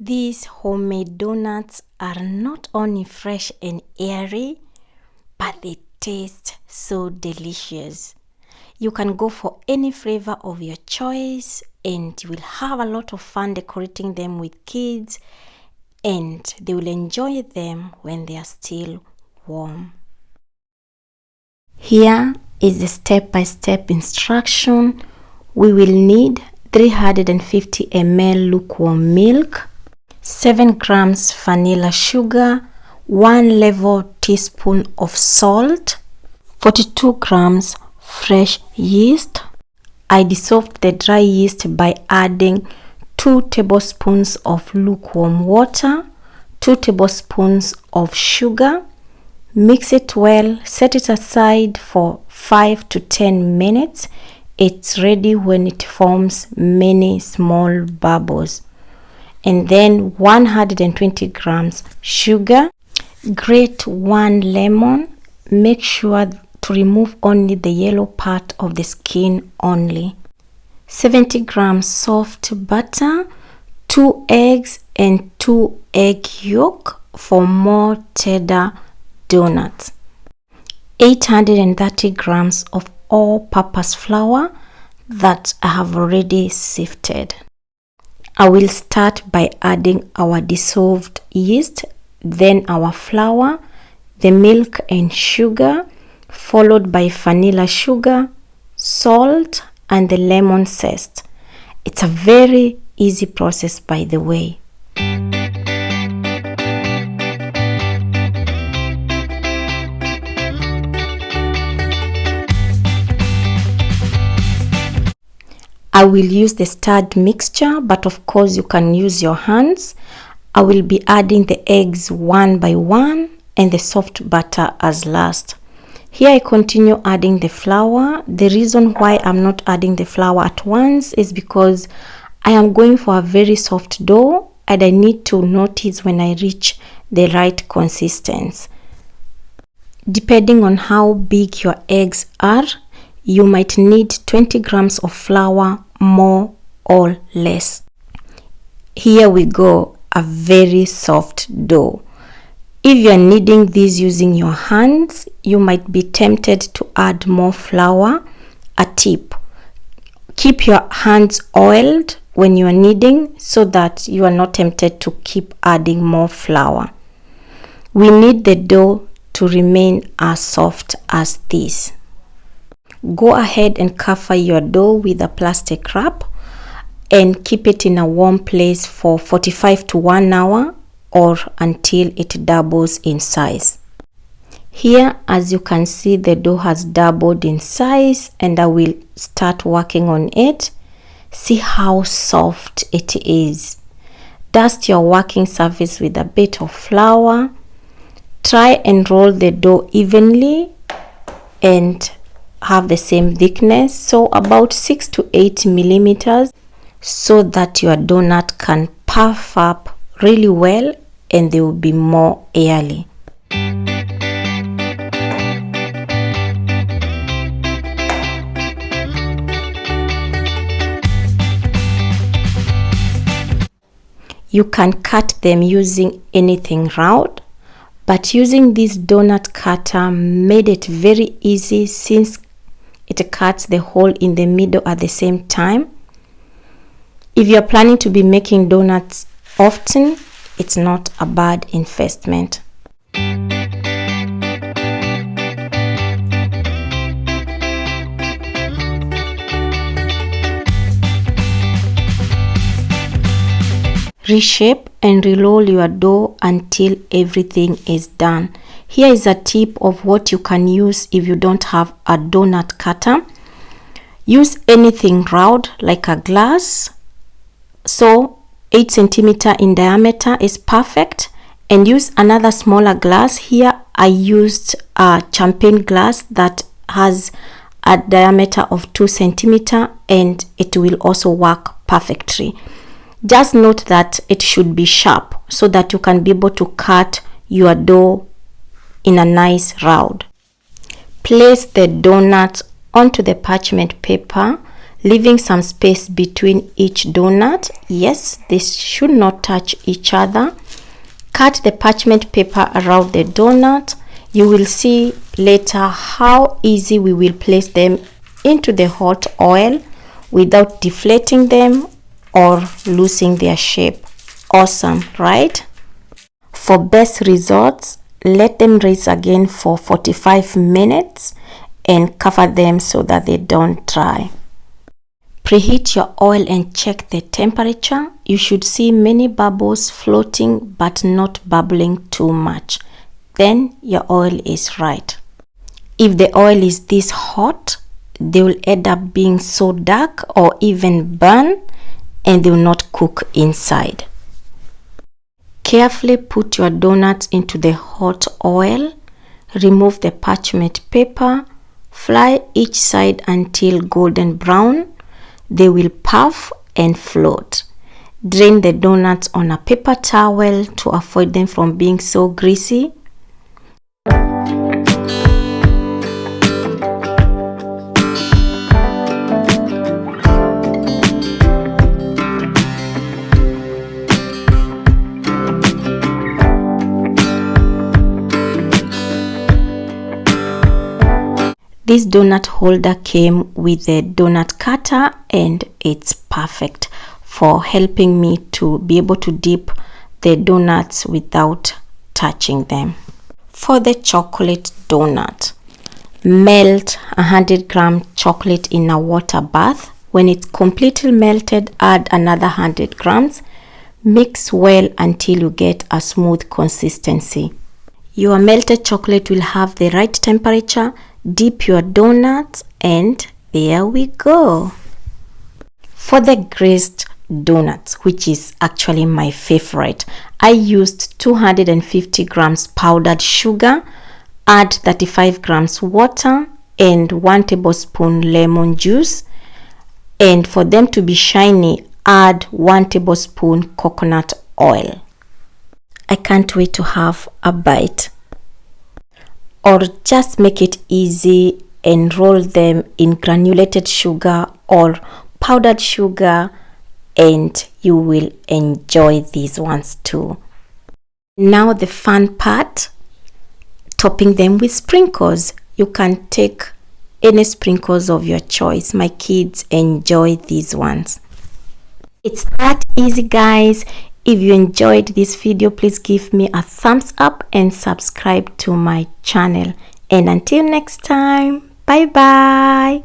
These homemade donuts are not only fresh and airy, but they taste so delicious. You can go for any flavor of your choice and you will have a lot of fun decorating them with kids, and they will enjoy them when they are still warm. Here is the step-by-step instruction. We will need 350 ml lukewarm milk, 7 grams vanilla sugar, 1 level teaspoon of salt, 42 grams fresh yeast. I dissolved the dry yeast by adding 2 tablespoons of lukewarm water, 2 tablespoons of sugar. Mix it well, set it aside for 5 to 10 minutes. It's ready when it forms many small bubbles. And then 120 grams sugar. Grate 1 lemon. Make sure to remove only the yellow part of the skin only. 70 grams soft butter, 2 eggs and 2 egg yolk for more tender donuts. 830 grams of all-purpose flour that I have already sifted. I will start by adding our dissolved yeast, then our flour, the milk and sugar, followed by vanilla sugar, salt, and the lemon zest. It's a very easy process, by the way. I will use the stirred mixture, but of course you can use your hands. I will be adding the eggs one by one and the soft butter as last. Here I continue adding the flour. The reason why I'm not adding the flour at once is because I am going for a very soft dough and I need to notice when I reach the right consistency. Depending on how big your eggs are, you might need 20 grams of flour more or less. Here we go, a very soft dough. If you are kneading this using your hands, you might be tempted to add more flour. A tip: keep your hands oiled when you are kneading so that you are not tempted to keep adding more flour. We need the dough to remain as soft as this. Go ahead and cover your dough with a plastic wrap and keep it in a warm place for 45 to 1 hour or until it doubles in size. Here, as you can see, the dough has doubled in size and I will start working on it. See how soft it is. Dust your working surface with a bit of flour. Try and roll the dough evenly and have the same thickness, so about 6 to 8 millimeters, so that your donut can puff up really well and they will be more airy. You can cut them using anything round, but using this donut cutter made it very easy since it cuts the hole in the middle at the same time. If you are planning to be making donuts often, it's not a bad investment. Reshape and reroll your dough until everything is done. Here is a tip of what you can use if you don't have a donut cutter. Use anything round like a glass. So 8 centimeter in diameter is perfect, and use another smaller glass. Here I used a champagne glass that has a diameter of 2 centimeter and it will also work perfectly. Just note that it should be sharp so that you can be able to cut your dough in a nice round. Place the donuts onto the parchment paper, leaving some space between each donut. Yes, they should not touch each other. Cut the parchment paper around the donut. You will see later how easy we will place them into the hot oil without deflating them or losing their shape. Awesome, right? For best results, let them rise again for 45 minutes and cover them so that they don't dry. Preheat your oil and check the temperature. You should see many bubbles floating but not bubbling too much. Then your oil is right. If the oil is this hot, they will end up being so dark or even burn, and they will not cook inside. Carefully put your donuts into the hot oil. Remove the parchment paper. Fry each side until golden brown. They will puff and float. Drain the donuts on a paper towel to avoid them from being so greasy. This donut holder came with a donut cutter, and it's perfect for helping me to be able to dip the donuts without touching them. For the chocolate donut, melt 100-gram chocolate in a water bath. When it's completely melted, add another 100 grams. Mix well until you get a smooth consistency. Your melted chocolate will have the right temperature. Dip your donuts, and there we go. For the glazed donuts, which is actually my favorite, I used 250 grams powdered sugar, add 35 grams water and 1 tablespoon lemon juice, and for them to be shiny, add 1 tablespoon coconut oil. I can't wait to have a bite. Or just make it easy and roll them in granulated sugar or powdered sugar, and you will enjoy these ones too. Now the fun part, topping them with sprinkles. You can take any sprinkles of your choice. My kids enjoy these ones. It's that easy, guys. If you enjoyed this video, please give me a thumbs up and subscribe to my channel. And until next time, bye bye.